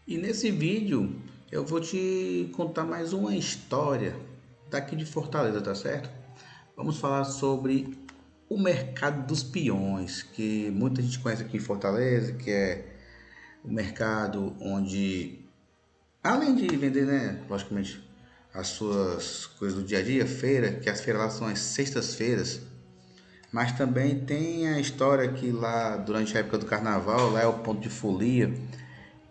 E nesse vídeo eu vou te contar mais uma história daqui de Fortaleza, tá certo? Vamos falar sobre o mercado dos peões, que muita gente conhece aqui em Fortaleza, que é o mercado onde, além de vender, né, logicamente, as suas coisas do dia a dia, feira, que as feiras lá são as sextas-feiras, mas também tem a história que lá durante a época do carnaval, lá é o ponto de folia,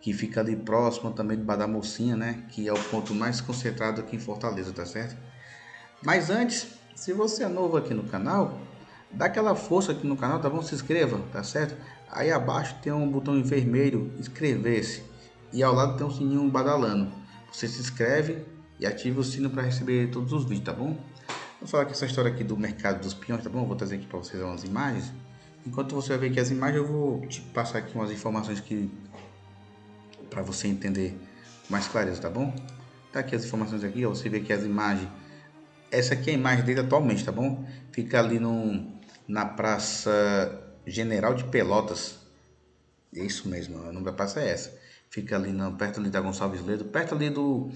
que fica ali próximo também do Bar da Mocinha, né? Que é o ponto mais concentrado aqui em Fortaleza, tá certo? Mas antes, se você é novo aqui no canal, dá aquela força aqui no canal, tá bom? Se inscreva, tá certo? Aí abaixo tem um botão em vermelho, inscrever-se. E ao lado tem um sininho badalando. Você se inscreve e ativa o sino para receber todos os vídeos, tá bom? Vou falar aqui essa história aqui do mercado dos peões, tá bom? Eu vou trazer aqui para vocês umas imagens. Enquanto você vai ver aqui as imagens, eu vou te passar aqui umas informações que para você entender com mais clareza, tá bom? Tá aqui as informações aqui, ó, você vê aqui as imagens. Essa aqui é a imagem dele atualmente, tá bom? Fica ali na Praça General de Pelotas. É isso mesmo, o nome da praça é essa. Fica ali perto ali da Gonçalves Ledo, perto ali do,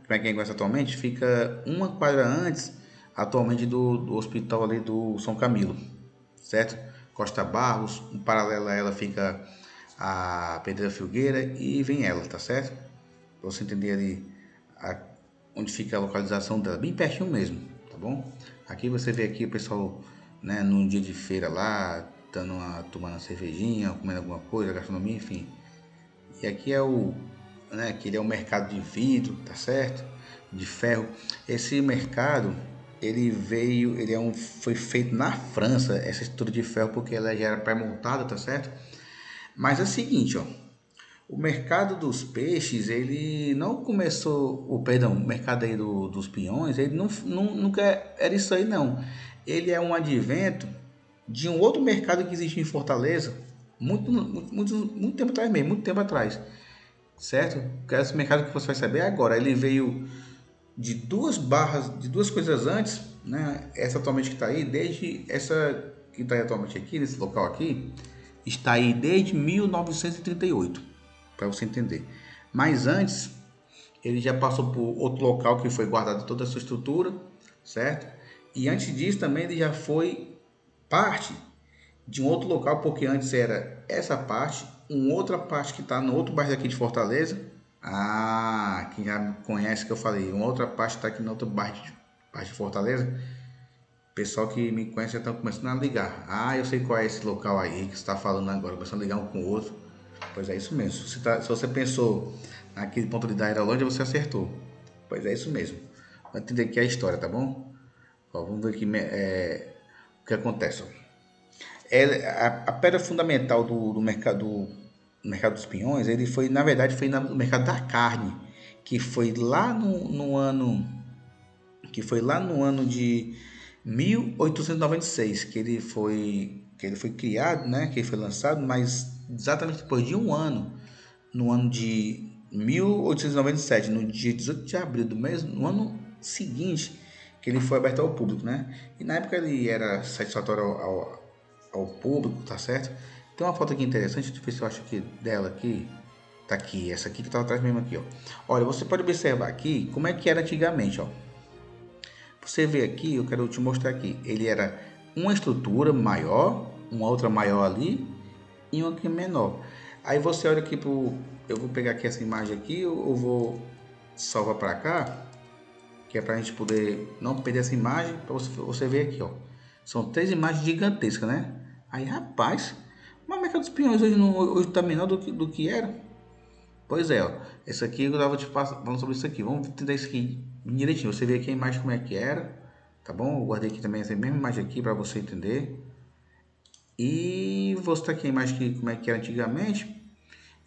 para quem conhece atualmente, fica uma quadra antes, atualmente do hospital ali do São Camilo, certo? Costa Barros, em paralelo a ela fica a Pedreira Filgueira e vem ela, tá certo? Pra você entender ali a, onde fica a localização dela, bem pertinho mesmo, tá bom? Aqui você vê aqui o pessoal, né, num dia de feira lá, tomando uma cervejinha, comendo alguma coisa, gastronomia, enfim. E aqui é né, que ele é um mercado de vidro, tá certo? De ferro. Esse mercado, foi feito na França, essa estrutura de ferro, porque ela já era pré-montada, tá certo? Mas é o seguinte, ó, o mercado dos peixes, ele não começou, o mercado aí dos peões, ele nunca era isso aí não. Ele é um advento de um outro mercado que existe em Fortaleza, muito tempo atrás mesmo, muito tempo atrás, certo? Que esse mercado que você vai saber agora, ele veio de duas barras, de duas coisas antes, né? Essa atualmente que está aí, desde essa que está atualmente aqui, nesse local aqui, está aí desde 1938, para você entender. Mas antes, ele já passou por outro local que foi guardado toda a sua estrutura, certo? E antes disso também ele já foi parte de um outro local, porque antes era essa parte, uma outra parte que está no outro bairro aqui de Fortaleza. Ah, quem já me conhece que eu falei, uma outra parte está aqui no outro bairro de Fortaleza. Pessoal que me conhece já estão começando a ligar. Ah, eu sei qual é esse local aí que você está falando agora, começando a ligar um com o outro. Pois é isso mesmo. Se você pensou naquele ponto de da Aerolândia, você acertou. Pois é isso mesmo. Vai entender aqui a história, tá bom? Ó, vamos ver aqui o que acontece. Ó. A pedra fundamental do mercado dos pinhões, ele foi, na verdade, foi no mercado da carne, que foi lá no ano, que foi lá no ano de 1896 que ele foi criado, né, que ele foi lançado, mas exatamente depois de um ano, no ano de 1897, no dia 18 de abril do mesmo, no ano seguinte, que ele foi aberto ao público, né? E na época ele era satisfatório ao público, tá certo? Tem uma foto aqui interessante, deixa eu ver se eu acho que dela aqui. Tá aqui, essa aqui que tá atrás mesmo aqui, ó. Olha, você pode observar aqui como é que era antigamente, ó. Você vê aqui, eu quero te mostrar aqui. Ele era uma estrutura maior, uma outra maior ali e uma aqui menor. Aí você olha aqui pro. Eu vou pegar aqui essa imagem aqui, eu vou salvar para cá, que é para a gente poder não perder essa imagem, para você ver aqui, ó. São três imagens gigantescas, né? Aí, rapaz, mas o mercado dos peões hoje tá menor do que era. Pois é, ó. Essa aqui eu tava te falando sobre isso aqui. Vamos tentar isso aqui direitinho. Você vê aqui a imagem como é que era, tá bom? Eu guardei aqui também essa mesma imagem aqui para você entender. E vou mostrar aqui a imagem que, como é que era antigamente.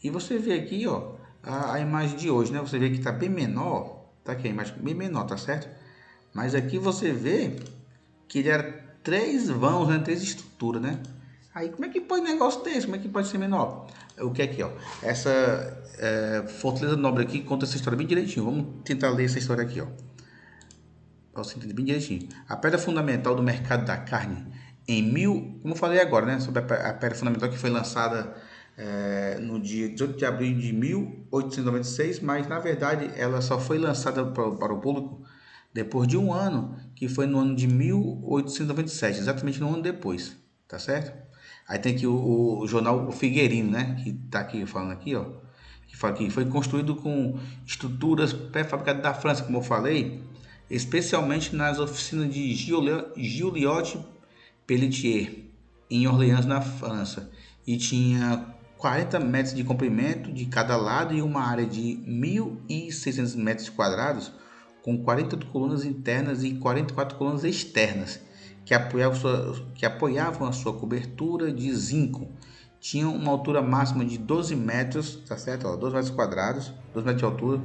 E você vê aqui, ó, a imagem de hoje, né? Você vê que está bem menor, tá aqui a imagem bem menor, tá certo? Mas aqui você vê que ele era três vãos, né? Três estruturas, né? Aí como é que pode um negócio desse? Como é que pode ser menor? O que é aqui, ó? Essa Fortaleza Nobre aqui conta essa história bem direitinho. Vamos tentar ler essa história aqui, ó. Para você entender bem direitinho. A pedra fundamental do mercado da carne como eu falei agora, né? Sobre a pedra fundamental que foi lançada no dia 18 de abril de 1896, mas na verdade ela só foi lançada para o público depois de um ano, que foi no ano de 1897, exatamente no ano depois, tá certo? Aí tem aqui o jornal O Figueiredo, né, que tá aqui falando aqui, ó, que fala que foi construído com estruturas pré-fabricadas da França, como eu falei, especialmente nas oficinas de Gilliot Pelletier, em Orleans, na França, e tinha 40 metros de comprimento de cada lado e uma área de 1.600 metros quadrados, com 48 colunas internas e 44 colunas externas, que apoiavam a sua cobertura de zinco. Tinham uma altura máxima de 12 metros, tá certo? 12 metros quadrados, 12 metros de altura,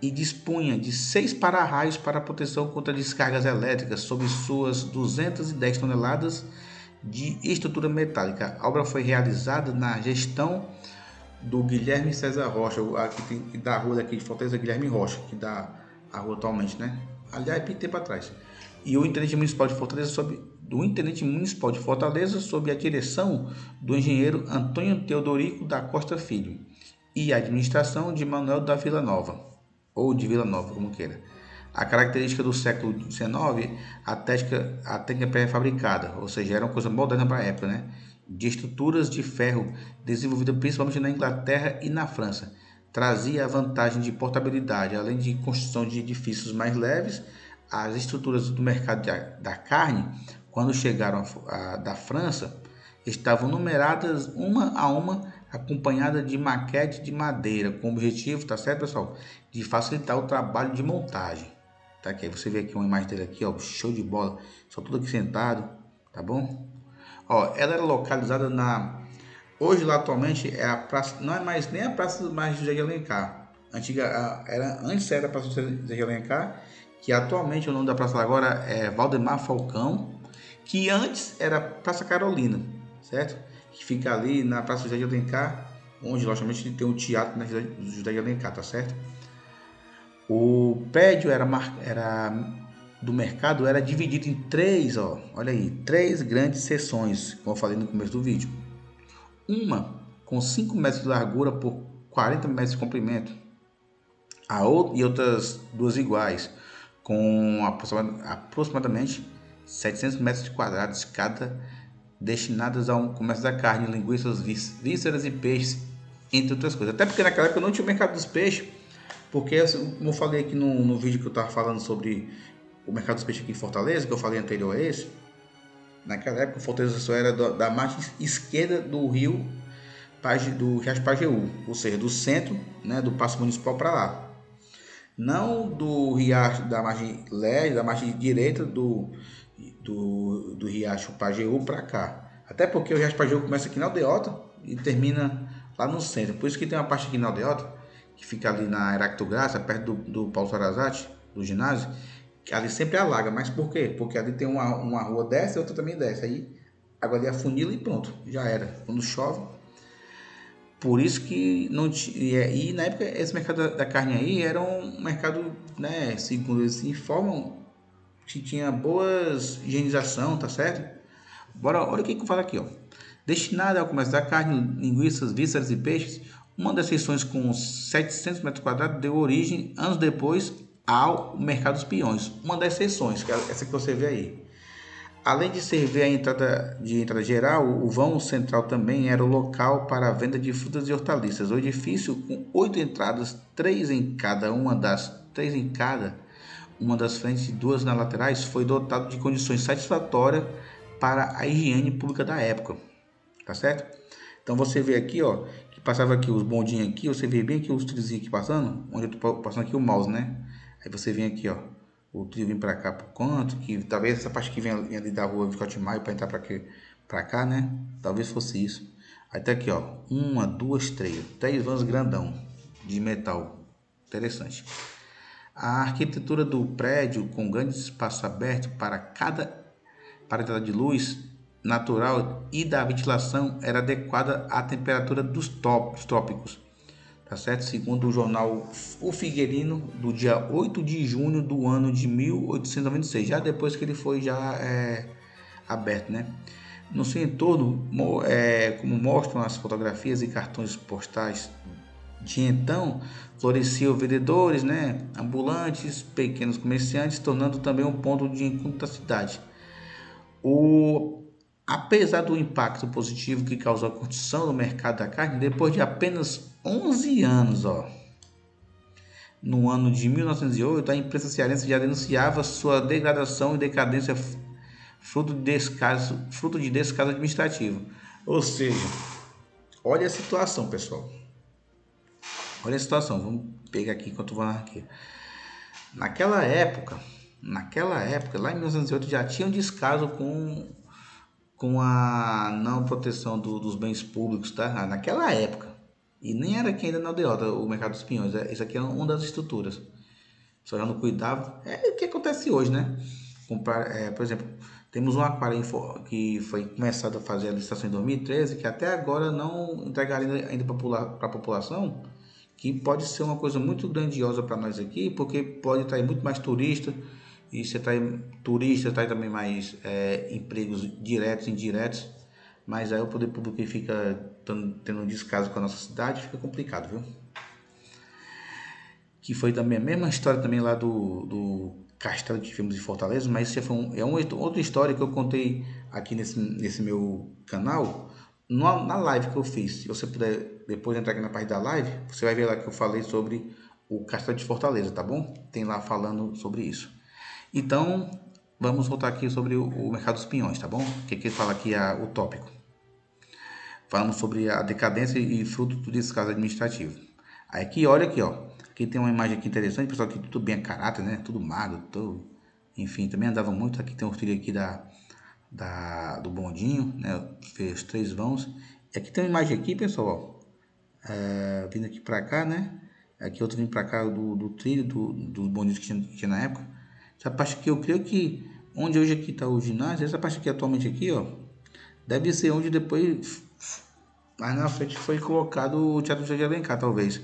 e dispunha de 6 para-raios para proteção contra descargas elétricas sobre suas 210 toneladas de estrutura metálica. A obra foi realizada na gestão do Guilherme César Rocha, aqui da rua daqui de Fortaleza, Guilherme Rocha, que dá a rua atualmente, né? Aliás, bem tempo atrás. E o Intendente Municipal de Fortaleza sob a direção do engenheiro Antônio Teodorico da Costa Filho e a administração de Manuel da Vila Nova, ou de Vila Nova, como queira. A característica do século XIX, a técnica pré-fabricada, ou seja, era uma coisa moderna para a época, né? De estruturas de ferro desenvolvida principalmente na Inglaterra e na França. Trazia a vantagem de portabilidade, além de construção de edifícios mais leves. As estruturas do mercado da carne, quando chegaram da França, estavam numeradas uma a uma, acompanhada de maquete de madeira, com o objetivo, tá certo, pessoal, de facilitar o trabalho de montagem. Tá aqui, você vê aqui uma imagem dele aqui, ó, show de bola, só tudo aqui sentado, tá bom? Ó, ela era localizada hoje lá atualmente é a praça, não é mais nem a Praça mais José de Alencar. Antes era a Praça José de Alencar, que atualmente o nome da praça agora é Valdemar Falcão, que antes era Praça Carolina, certo? Que fica ali na Praça José de Alencar, onde logicamente tem um teatro na José de Alencar, tá certo? O prédio do mercado era dividido em três, ó, olha aí, três grandes seções, como eu falei no começo do vídeo. Uma com 5 metros de largura por 40 metros de comprimento, e outras duas iguais, com aproximadamente 700 metros quadrados cada, destinadas ao comércio da carne, linguiças, vísceras e peixes, entre outras coisas. Até porque naquela época não tinha o mercado dos peixes, porque, como eu falei aqui no vídeo que eu estava falando sobre o mercado dos peixes aqui em Fortaleza, que eu falei anterior a esse, naquela época Fortaleza só era da margem esquerda do rio, do Riacho Pajeú, ou seja, do centro, né, do Paço Municipal para lá. Não do riacho da margem leste, da margem direita do Riacho Pajeú para cá. Até porque o Riacho Pajeú começa aqui na Aldeota e termina lá no centro. Por isso que tem uma parte aqui na Aldeota, que fica ali na Heracto Graça, perto do Paulo Sarazate, do ginásio, que ali sempre alaga. Mas por quê? Porque ali tem uma rua desce e outra também desce. Aí água ali afunila e pronto, já era. Quando chove. Por isso que não tinha. E na época esse mercado da carne aí era um mercado, né? Segundo eles informam, que tinha boas higienização, tá certo? Olha o que eu falo aqui, ó. Destinada ao comércio da carne, linguiças, vísceras e peixes, uma das seções com 700 metros quadrados deu origem, anos depois, ao mercado dos peões. Uma das seções, que é essa que você vê aí. Além de servir a entrada geral, o vão central também era o local para a venda de frutas e hortaliças. O edifício, com 8 entradas, 3 em cada uma das frentes e 2 nas laterais, foi dotado de condições satisfatórias para a higiene pública da época, tá certo? Então você vê aqui, ó, que passava aqui os bondinhos aqui, você vê bem aqui os trilhozinhos aqui passando, onde eu tô passando aqui o mouse, né? Aí você vem aqui, ó, o trilho vem para cá por canto, que talvez essa parte que vem ali da rua Visconde Maio para entrar para cá, né? Talvez fosse isso. Aí tá aqui, ó, 1, 2, 3 vãs grandão de metal, interessante. A arquitetura do prédio, com grande espaço aberto para a entrada de luz natural e da ventilação, era adequada à temperatura dos trópicos, tá certo? Segundo o jornal O Figueiredo, do dia 8 de junho do ano de 1896, já depois que ele foi aberto, né? No seu entorno, como mostram as fotografias e cartões postais de então, floresciam vendedores, né, ambulantes, pequenos comerciantes, tornando também um ponto de encontro da cidade. O, Apesar do impacto positivo que causou a construção do mercado da carne, depois de apenas 11 anos, no ano de 1908, a imprensa cearense já denunciava sua degradação e decadência fruto de descaso administrativo. Ou seja, olha a situação, pessoal. Olha a situação. Vamos pegar aqui enquanto vou aqui. Naquela época, lá em 1908 já tinha um descaso com a não proteção dos bens públicos, tá? Naquela época. E nem era aqui ainda na aldeota, o mercado dos pinhões. Isso aqui é uma das estruturas. Só já não cuidava. É o que acontece hoje, né? Por exemplo, temos um aquário que foi começado a fazer a licitação em 2013, que até agora não entregaram ainda para a população, que pode ser uma coisa muito grandiosa para nós aqui, porque pode atrair muito mais turista, e se atrai turista, atrai também mais empregos diretos e indiretos, mas aí o poder público fica tendo um descaso com a nossa cidade, fica complicado, viu? Que foi também a mesma história também lá do castelo que tivemos em Fortaleza, mas isso é uma outra história que eu contei aqui nesse meu canal, na live que eu fiz. Se você puder depois entrar aqui na parte da live, você vai ver lá que eu falei sobre o castelo de Fortaleza, tá bom? Tem lá falando sobre isso. Então, vamos voltar aqui sobre o mercado dos pinhões, tá bom? O que ele fala aqui o tópico. Falamos sobre a decadência e fruto do descaso administrativo. Aí aqui, olha aqui, ó. Aqui tem uma imagem aqui interessante, pessoal, aqui tudo bem a caráter, né? Tudo magro, tudo... Enfim, também andava muito. Aqui tem um trilho aqui do bondinho, né? Fez 3 vãos. E aqui tem uma imagem aqui, pessoal, ó. Vindo aqui pra cá, né? Aqui outro vindo pra cá do trilho, do bondinho que tinha na época. Essa parte aqui, eu creio que onde hoje aqui tá o ginásio, essa parte aqui atualmente aqui, ó, deve ser onde depois, mais na frente, foi colocado o Teatro José de Alencar, talvez.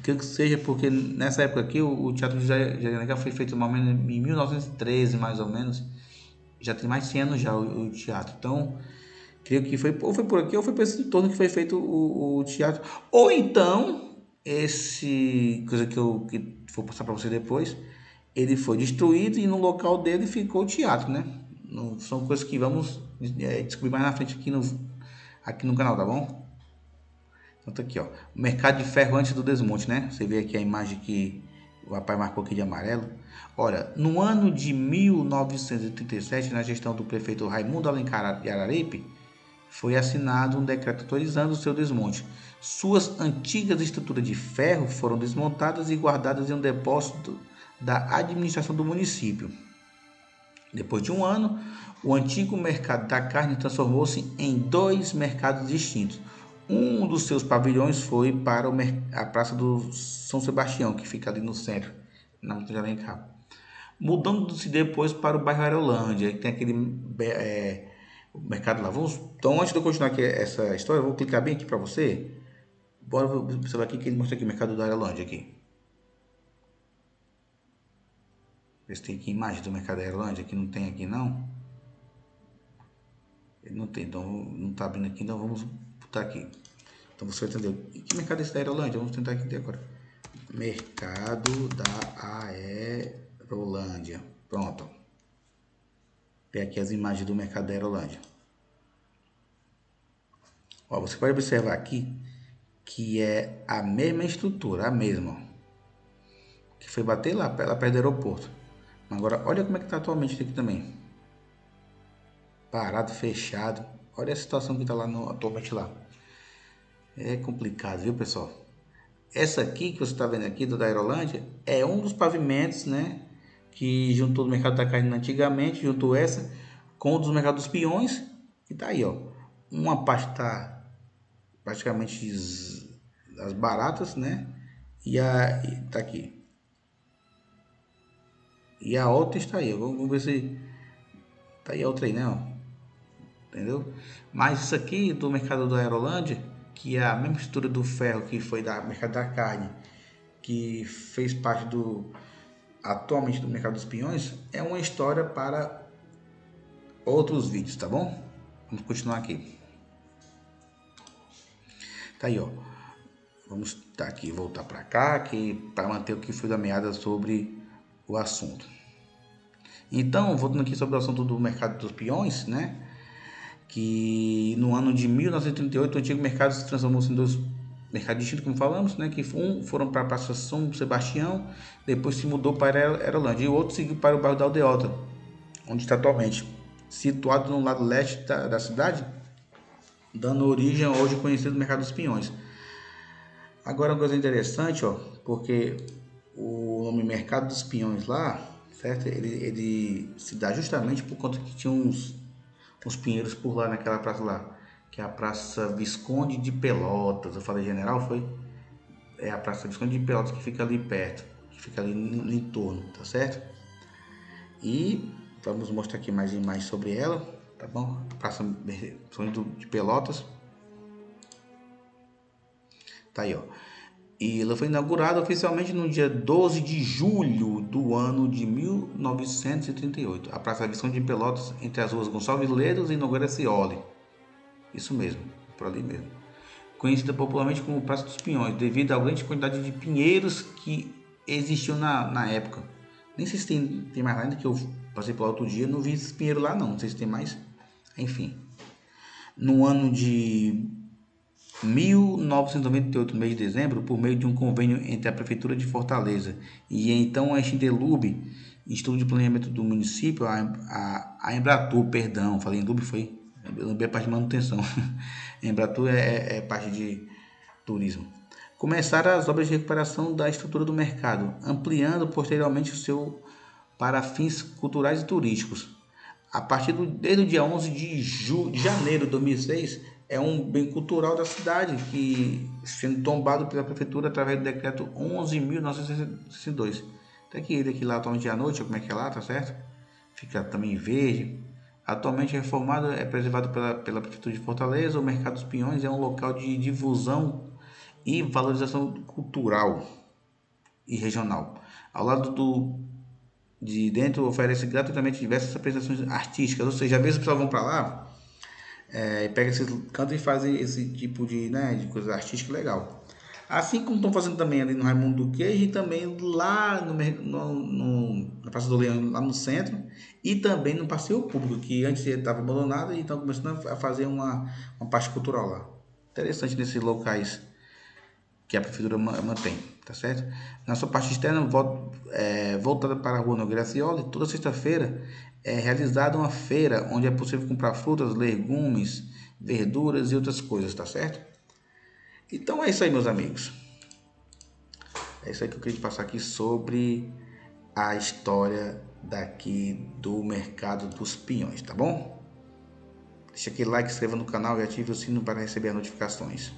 Creio que seja porque nessa época aqui o Teatro José de Alencar foi feito mais ou menos em 1913, mais ou menos. Já tem mais de 100 anos já o teatro. Então, creio que foi, ou foi por aqui ou foi por esse entorno que foi feito o teatro. Ou então, esse coisa que vou passar para você depois, ele foi destruído e no local dele ficou o teatro, né? Não, são coisas que vamos descobrir mais na frente aqui no canal, tá bom? Então tá aqui, ó. O mercado de ferro antes do desmonte, né? Você vê aqui a imagem que o rapaz marcou aqui de amarelo. Olha, no ano de 1937, na gestão do prefeito Raimundo Alencar de Araripe, foi assinado um decreto autorizando o seu desmonte. Suas antigas estruturas de ferro foram desmontadas e guardadas em um depósito da administração do município. Depois de um ano, o antigo mercado da carne transformou-se em 2 mercados distintos. Um dos seus pavilhões foi para a Praça do São Sebastião, que fica ali no centro, na Montanha de Alencar. Mudando-se depois para o bairro Aerolândia, que tem aquele o mercado lá. Então, antes de eu continuar aqui essa história, eu vou clicar bem aqui para você. Bora observar aqui que ele mostra aqui o mercado da Aerolândia aqui. Ver se tem aqui imagem do mercado da Aerolândia, que não tem aqui não. Ele não tem, então não está abrindo aqui, então vamos botar aqui. Então você vai entender. E que mercado é esse da Aerolândia? Vamos tentar aqui agora. Mercado da Aerolândia. Pronto. Tem aqui as imagens do mercado da Aerolândia. Ó, você pode observar aqui que é a mesma estrutura, a mesma. Que foi bater lá perto do aeroporto. Agora, olha como é que está atualmente aqui também. Parado, fechado. Olha a situação que está lá atualmente lá. É complicado, viu, pessoal? Essa aqui que você está vendo aqui da Aerolândia é um dos pavimentos, né? Que juntou do mercado da carne antigamente, juntou essa com o dos mercados dos peões. E tá aí, ó. Uma parte está praticamente as baratas, né? Tá aqui. E a outra está aí. Vamos ver se tá aí a outra aí, né? Ó. Entendeu? Mas isso aqui do mercado da Aerolândia, que é a mesma estrutura do ferro que foi da mercado da carne, que fez parte atualmente do mercado dos peões, é uma história para outros vídeos, tá bom? Vamos continuar aqui. Tá aí, ó. Vamos tá aqui, voltar para cá, para manter o que foi da meada sobre o assunto. Então, voltando aqui sobre o assunto do mercado dos peões, né? Que no ano de 1938 o antigo mercado se transformou em dois mercados distintos, como falamos, né? Que foram para a Praça São Sebastião, depois se mudou para Aerolândia, e o outro seguiu para o bairro da Aldeota, onde está atualmente, situado no lado leste da cidade, dando origem ao hoje conhecido mercado dos peões. Agora, uma coisa interessante, ó, porque o nome Mercado dos Peões lá, certo? Ele se dá justamente por conta que tinha uns pinheiros por lá naquela praça lá, que é a Praça Visconde de Pelotas. Eu falei general, foi? É a Praça Visconde de Pelotas que fica ali perto, que fica ali no entorno, tá certo? E vamos mostrar aqui mais imagens sobre ela, tá bom? Praça Visconde de Pelotas. Tá aí, ó. E ela foi inaugurada oficialmente no dia 12 de julho do ano de 1938. A Praça Visconde de Pelotas, entre as ruas Gonçalves Ledos e Nogueira Cioli. Isso mesmo, por ali mesmo. Conhecida popularmente como Praça dos Pinhões, devido à grande quantidade de pinheiros que existiam na época. Nem sei se tem mais lá ainda, que eu passei por lá outro dia, não vi esses pinheiros lá não sei se tem mais. Enfim. No ano de 1998, no mês de dezembro, por meio de um convênio entre a Prefeitura de Fortaleza e então a Extindelub, Instituto de Planejamento do Município, a Embratur, perdão, falei Endub, foi? Eu lembrei a parte de manutenção. Embratur é parte de turismo. Começaram as obras de recuperação da estrutura do mercado, ampliando posteriormente o seu para fins culturais e turísticos. Desde o dia 11 de janeiro de 2006, é um bem cultural da cidade, que sendo tombado pela prefeitura através do decreto 11.962. Até que ele aqui lá atualmente à noite, como é que é lá, tá certo? Fica também verde. Atualmente reformado, é preservado pela prefeitura de Fortaleza. O Mercado dos Pinhões é um local de difusão e valorização cultural e regional. Ao lado de dentro, oferece gratuitamente diversas apresentações artísticas, ou seja, às vezes os pessoal vão para lá e pega esses cantos e fazem esse tipo de coisa artística legal. Assim como estão fazendo também ali no Raimundo do Queijo e também lá na Praça do Leão, lá no centro, e também no Passeio Público, que antes estava abandonado e estão começando a fazer uma parte cultural lá. Interessante nesses locais que a prefeitura mantém, tá certo? Na sua parte externa, voltada para a rua Nogueira Cioli, toda sexta-feira é realizada uma feira onde é possível comprar frutas, legumes, verduras e outras coisas, tá certo? Então é isso aí, meus amigos. É isso aí que eu queria te passar aqui sobre a história daqui do Mercado dos Pinhões, tá bom? Deixa aquele like, inscreva no canal e ative o sino para receber as notificações.